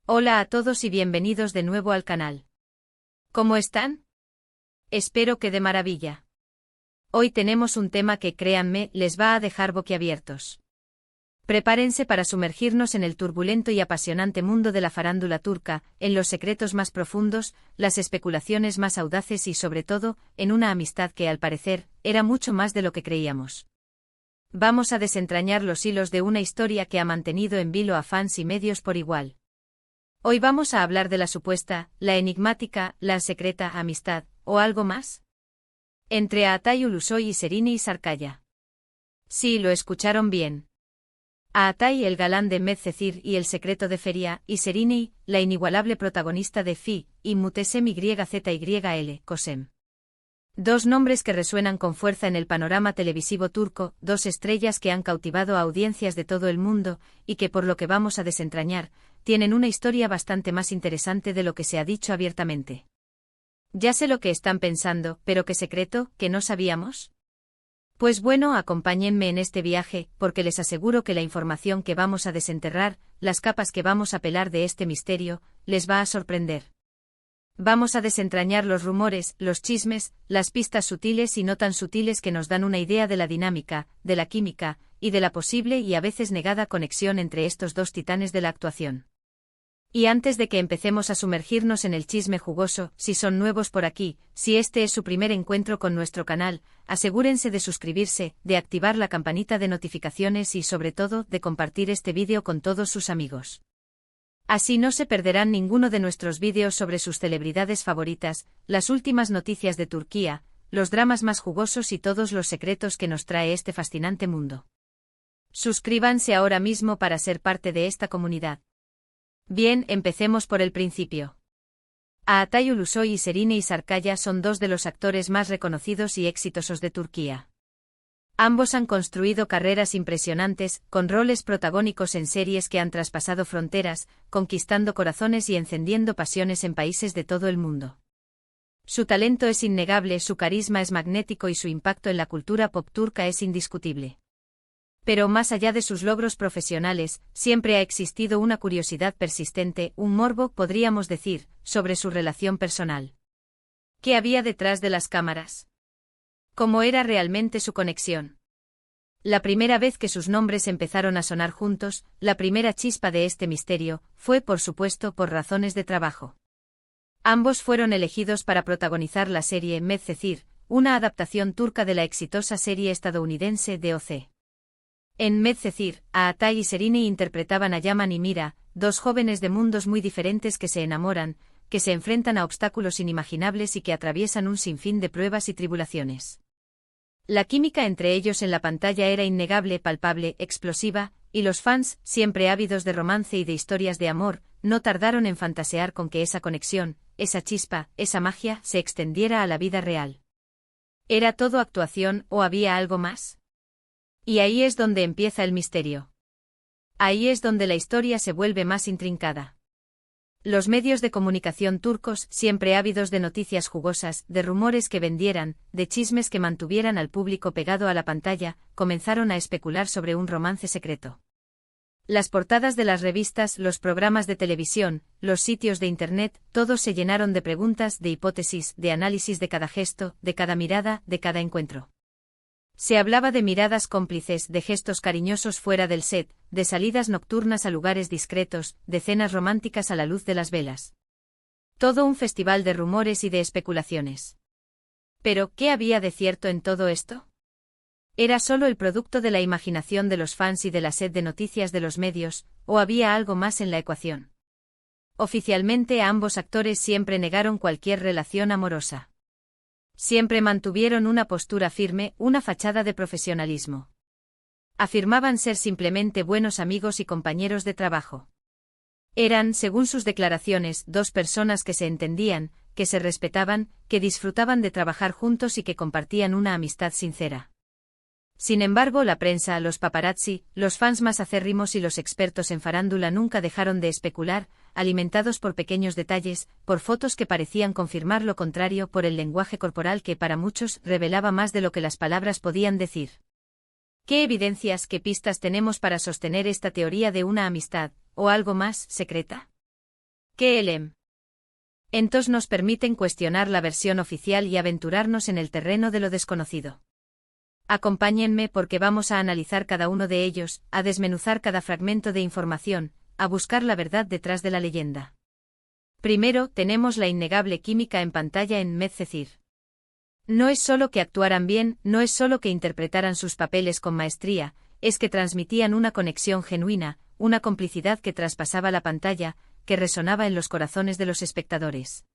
Hola a todos y bienvenidos de nuevo al canal. ¿Cómo están? Espero que de maravilla. Hoy tenemos un tema que, créanme, les va a dejar boquiabiertos. Prepárense para sumergirnos en el turbulento y apasionante mundo de la farándula turca, en los secretos más profundos, las especulaciones más audaces y sobre todo, en una amistad que al parecer, era mucho más de lo que creíamos. Vamos a desentrañar los hilos de una historia que ha mantenido en vilo a fans y medios por igual. Hoy vamos a hablar de la supuesta, la enigmática, la secreta amistad, ¿o algo más? Entre Altay Ulusoy y Serini Sarkaya. Sí, lo escucharon bien. Altay, el galán de Medcezir y el secreto de Feria, y Serini, la inigualable protagonista de Fi, y Mutesem YZYL, Kosem. Dos nombres que resuenan con fuerza en el panorama televisivo turco, dos estrellas que han cautivado a audiencias de todo el mundo, y que por lo que vamos a desentrañar, tienen una historia bastante más interesante de lo que se ha dicho abiertamente. Ya sé lo que están pensando, pero ¿qué secreto, que no sabíamos? Pues bueno, acompáñenme en este viaje, porque les aseguro que la información que vamos a desenterrar, las capas que vamos a pelar de este misterio, les va a sorprender. Vamos a desentrañar los rumores, los chismes, las pistas sutiles y no tan sutiles que nos dan una idea de la dinámica, de la química, y de la posible y a veces negada conexión entre estos dos titanes de la actuación. Y antes de que empecemos a sumergirnos en el chisme jugoso, si son nuevos por aquí, si este es su primer encuentro con nuestro canal, asegúrense de suscribirse, de activar la campanita de notificaciones y sobre todo, de compartir este vídeo con todos sus amigos. Así no se perderán ninguno de nuestros vídeos sobre sus celebridades favoritas, las últimas noticias de Turquía, los dramas más jugosos y todos los secretos que nos trae este fascinante mundo. Suscríbanse ahora mismo para ser parte de esta comunidad. Bien, empecemos por el principio. Altay Ulusoy y Serini Sarkaya son dos de los actores más reconocidos y exitosos de Turquía. Ambos han construido carreras impresionantes, con roles protagónicos en series que han traspasado fronteras, conquistando corazones y encendiendo pasiones en países de todo el mundo. Su talento es innegable, su carisma es magnético y su impacto en la cultura pop turca es indiscutible. Pero más allá de sus logros profesionales, siempre ha existido una curiosidad persistente, un morbo, podríamos decir, sobre su relación personal. ¿Qué había detrás de las cámaras? ¿Cómo era realmente su conexión? La primera vez que sus nombres empezaron a sonar juntos, la primera chispa de este misterio, fue por supuesto por razones de trabajo. Ambos fueron elegidos para protagonizar la serie Medcezir, una adaptación turca de la exitosa serie estadounidense DOC. En Medcezir, Altay y Serini interpretaban a Yaman y Mira, dos jóvenes de mundos muy diferentes que se enamoran, que se enfrentan a obstáculos inimaginables y que atraviesan un sinfín de pruebas y tribulaciones. La química entre ellos en la pantalla era innegable, palpable, explosiva, y los fans, siempre ávidos de romance y de historias de amor, no tardaron en fantasear con que esa conexión, esa chispa, esa magia, se extendiera a la vida real. ¿Era todo actuación o había algo más? Y ahí es donde empieza el misterio. Ahí es donde la historia se vuelve más intrincada. Los medios de comunicación turcos, siempre ávidos de noticias jugosas, de rumores que vendieran, de chismes que mantuvieran al público pegado a la pantalla, comenzaron a especular sobre un romance secreto. Las portadas de las revistas, los programas de televisión, los sitios de internet, todos se llenaron de preguntas, de hipótesis, de análisis de cada gesto, de cada mirada, de cada encuentro. Se hablaba de miradas cómplices, de gestos cariñosos fuera del set, de salidas nocturnas a lugares discretos, de cenas románticas a la luz de las velas. Todo un festival de rumores y de especulaciones. Pero, ¿qué había de cierto en todo esto? ¿Era solo el producto de la imaginación de los fans y de la sed de noticias de los medios, o había algo más en la ecuación? Oficialmente ambos actores siempre negaron cualquier relación amorosa. Siempre mantuvieron una postura firme, una fachada de profesionalismo. Afirmaban ser simplemente buenos amigos y compañeros de trabajo. Eran, según sus declaraciones, dos personas que se entendían, que se respetaban, que disfrutaban de trabajar juntos y que compartían una amistad sincera. Sin embargo, la prensa, los paparazzi, los fans más acérrimos y los expertos en farándula nunca dejaron de especular, alimentados por pequeños detalles, por fotos que parecían confirmar lo contrario, por el lenguaje corporal que para muchos revelaba más de lo que las palabras podían decir. ¿Qué evidencias, qué pistas tenemos para sostener esta teoría de una amistad, o algo más, secreta? KLM. Entos nos permiten cuestionar la versión oficial y aventurarnos en el terreno de lo desconocido. Acompáñenme porque vamos a analizar cada uno de ellos, a desmenuzar cada fragmento de información, a buscar la verdad detrás de la leyenda. Primero, tenemos la innegable química en pantalla en Medcezir. No es solo que actuaran bien, no es solo que interpretaran sus papeles con maestría, es que transmitían una conexión genuina, una complicidad que traspasaba la pantalla, que resonaba en los corazones de los espectadores.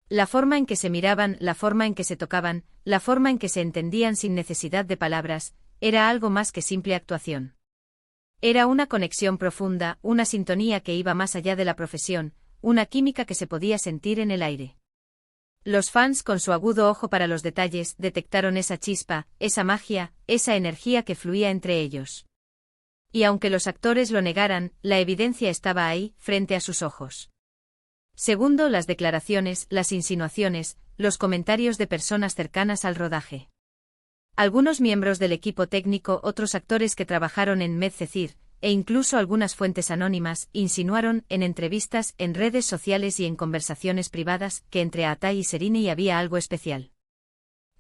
La forma en que se miraban, la forma en que se tocaban, la forma en que se entendían sin necesidad de palabras, era algo más que simple actuación. Era una conexión profunda, una sintonía que iba más allá de la profesión, una química que se podía sentir en el aire. Los fans, con su agudo ojo para los detalles, detectaron esa chispa, esa magia, esa energía que fluía entre ellos. Y aunque los actores lo negaran, la evidencia estaba ahí, frente a sus ojos. Segundo, las declaraciones, las insinuaciones, los comentarios de personas cercanas al rodaje. Algunos miembros del equipo técnico, otros actores que trabajaron en Medcezir, e incluso algunas fuentes anónimas, insinuaron, en entrevistas, en redes sociales y en conversaciones privadas, que entre Atay y Sereni había algo especial.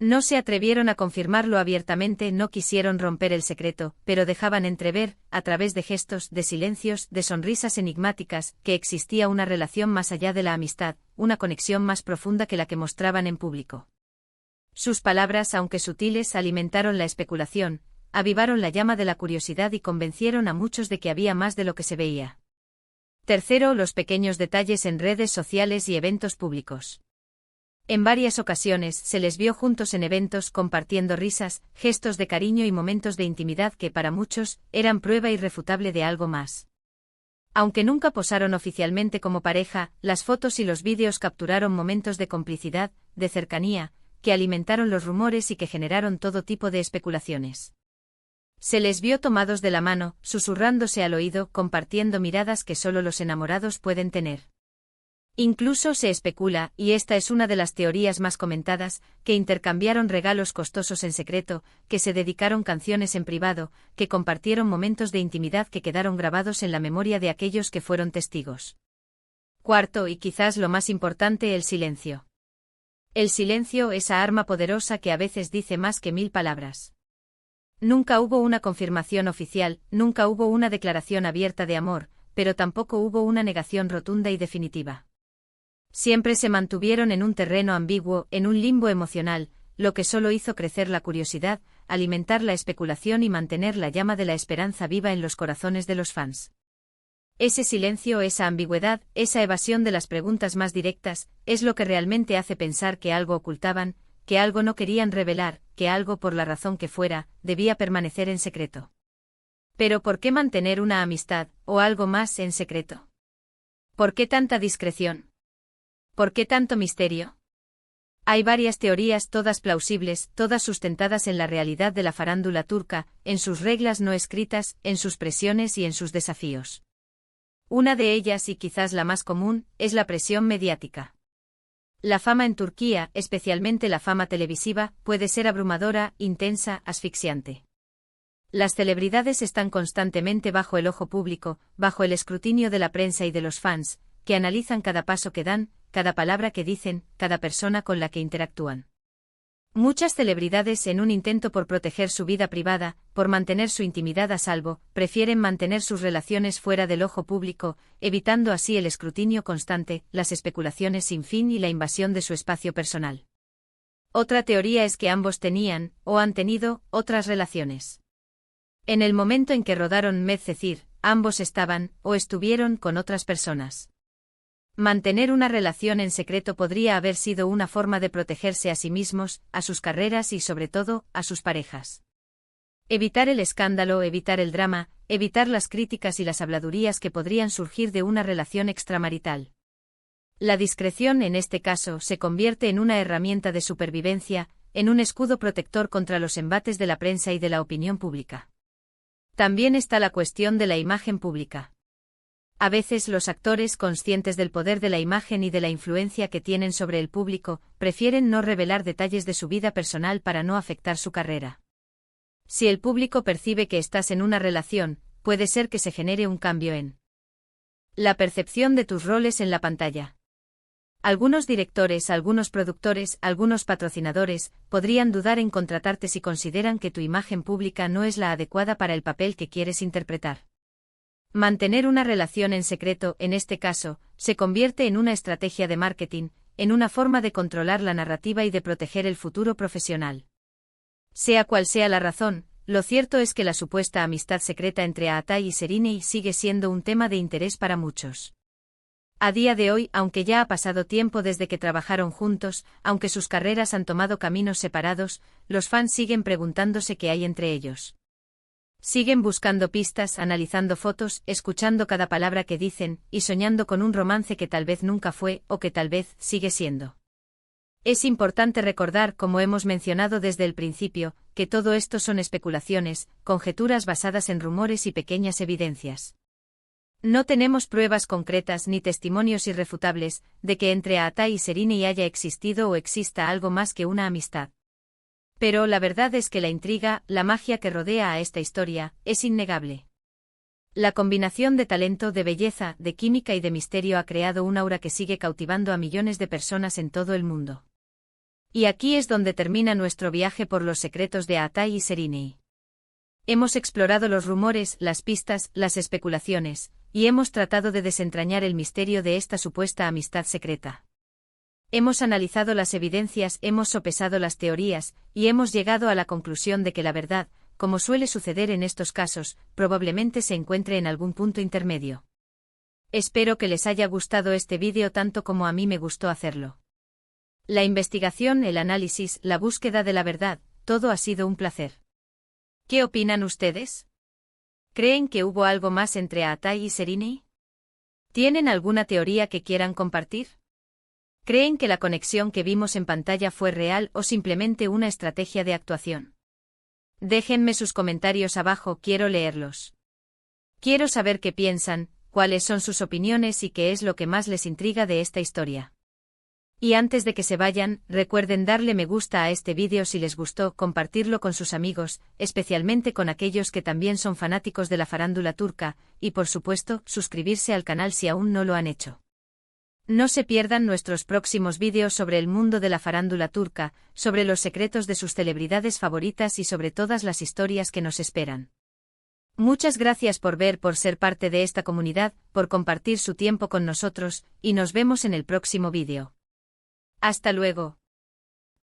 No se atrevieron a confirmarlo abiertamente, no quisieron romper el secreto, pero dejaban entrever, a través de gestos, de silencios, de sonrisas enigmáticas, que existía una relación más allá de la amistad, una conexión más profunda que la que mostraban en público. Sus palabras, aunque sutiles, alimentaron la especulación, avivaron la llama de la curiosidad y convencieron a muchos de que había más de lo que se veía. Tercero, los pequeños detalles en redes sociales y eventos públicos. En varias ocasiones se les vio juntos en eventos compartiendo risas, gestos de cariño y momentos de intimidad que para muchos eran prueba irrefutable de algo más. Aunque nunca posaron oficialmente como pareja, las fotos y los vídeos capturaron momentos de complicidad, de cercanía, que alimentaron los rumores y que generaron todo tipo de especulaciones. Se les vio tomados de la mano, susurrándose al oído, compartiendo miradas que solo los enamorados pueden tener. Incluso se especula, y esta es una de las teorías más comentadas, que intercambiaron regalos costosos en secreto, que se dedicaron canciones en privado, que compartieron momentos de intimidad que quedaron grabados en la memoria de aquellos que fueron testigos. Cuarto, y quizás lo más importante, el silencio. El silencio, esa arma poderosa que a veces dice más que 1000 palabras. Nunca hubo una confirmación oficial, nunca hubo una declaración abierta de amor, pero tampoco hubo una negación rotunda y definitiva. Siempre se mantuvieron en un terreno ambiguo, en un limbo emocional, lo que solo hizo crecer la curiosidad, alimentar la especulación y mantener la llama de la esperanza viva en los corazones de los fans. Ese silencio, esa ambigüedad, esa evasión de las preguntas más directas, es lo que realmente hace pensar que algo ocultaban, que algo no querían revelar, que algo, por la razón que fuera, debía permanecer en secreto. Pero ¿por qué mantener una amistad, o algo más, en secreto? ¿Por qué tanta discreción? ¿Por qué tanto misterio? Hay varias teorías, todas plausibles, todas sustentadas en la realidad de la farándula turca, en sus reglas no escritas, en sus presiones y en sus desafíos. Una de ellas, y quizás la más común, es la presión mediática. La fama en Turquía, especialmente la fama televisiva, puede ser abrumadora, intensa, asfixiante. Las celebridades están constantemente bajo el ojo público, bajo el escrutinio de la prensa y de los fans, que analizan cada paso que dan, cada palabra que dicen, cada persona con la que interactúan. Muchas celebridades, en un intento por proteger su vida privada, por mantener su intimidad a salvo, prefieren mantener sus relaciones fuera del ojo público, evitando así el escrutinio constante, las especulaciones sin fin y la invasión de su espacio personal. Otra teoría es que ambos tenían, o han tenido, otras relaciones. En el momento en que rodaron Medcezir, ambos estaban, o estuvieron, con otras personas. Mantener una relación en secreto podría haber sido una forma de protegerse a sí mismos, a sus carreras y sobre todo, a sus parejas. Evitar el escándalo, evitar el drama, evitar las críticas y las habladurías que podrían surgir de una relación extramarital. La discreción en este caso se convierte en una herramienta de supervivencia, en un escudo protector contra los embates de la prensa y de la opinión pública. También está la cuestión de la imagen pública. A veces los actores, conscientes del poder de la imagen y de la influencia que tienen sobre el público, prefieren no revelar detalles de su vida personal para no afectar su carrera. Si el público percibe que estás en una relación, puede ser que se genere un cambio en La percepción de tus roles en la pantalla. Algunos directores, algunos productores, algunos patrocinadores, podrían dudar en contratarte si consideran que tu imagen pública no es la adecuada para el papel que quieres interpretar. Mantener una relación en secreto, en este caso, se convierte en una estrategia de marketing, en una forma de controlar la narrativa y de proteger el futuro profesional. Sea cual sea la razón, lo cierto es que la supuesta amistad secreta entre Aatai y Serinei sigue siendo un tema de interés para muchos. A día de hoy, aunque ya ha pasado tiempo desde que trabajaron juntos, aunque sus carreras han tomado caminos separados, los fans siguen preguntándose qué hay entre ellos. Siguen buscando pistas, analizando fotos, escuchando cada palabra que dicen, y soñando con un romance que tal vez nunca fue, o que tal vez sigue siendo. Es importante recordar, como hemos mencionado desde el principio, que todo esto son especulaciones, conjeturas basadas en rumores y pequeñas evidencias. No tenemos pruebas concretas ni testimonios irrefutables de que entre Aatai y Serinei haya existido o exista algo más que una amistad. Pero la verdad es que la intriga, la magia que rodea a esta historia, es innegable. La combinación de talento, de belleza, de química y de misterio ha creado un aura que sigue cautivando a millones de personas en todo el mundo. Y aquí es donde termina nuestro viaje por los secretos de Aatai y Serinei. Hemos explorado los rumores, las pistas, las especulaciones, y hemos tratado de desentrañar el misterio de esta supuesta amistad secreta. Hemos analizado las evidencias, hemos sopesado las teorías, y hemos llegado a la conclusión de que la verdad, como suele suceder en estos casos, probablemente se encuentre en algún punto intermedio. Espero que les haya gustado este vídeo tanto como a mí me gustó hacerlo. La investigación, el análisis, la búsqueda de la verdad, todo ha sido un placer. ¿Qué opinan ustedes? ¿Creen que hubo algo más entre Aatai y Serinei? ¿Tienen alguna teoría que quieran compartir? ¿Creen que la conexión que vimos en pantalla fue real o simplemente una estrategia de actuación? Déjenme sus comentarios abajo, quiero leerlos. Quiero saber qué piensan, cuáles son sus opiniones y qué es lo que más les intriga de esta historia. Y antes de que se vayan, recuerden darle me gusta a este vídeo si les gustó, compartirlo con sus amigos, especialmente con aquellos que también son fanáticos de la farándula turca, y por supuesto, suscribirse al canal si aún no lo han hecho. No se pierdan nuestros próximos vídeos sobre el mundo de la farándula turca, sobre los secretos de sus celebridades favoritas y sobre todas las historias que nos esperan. Muchas gracias por ver, por ser parte de esta comunidad, por compartir su tiempo con nosotros, y nos vemos en el próximo vídeo. Hasta luego.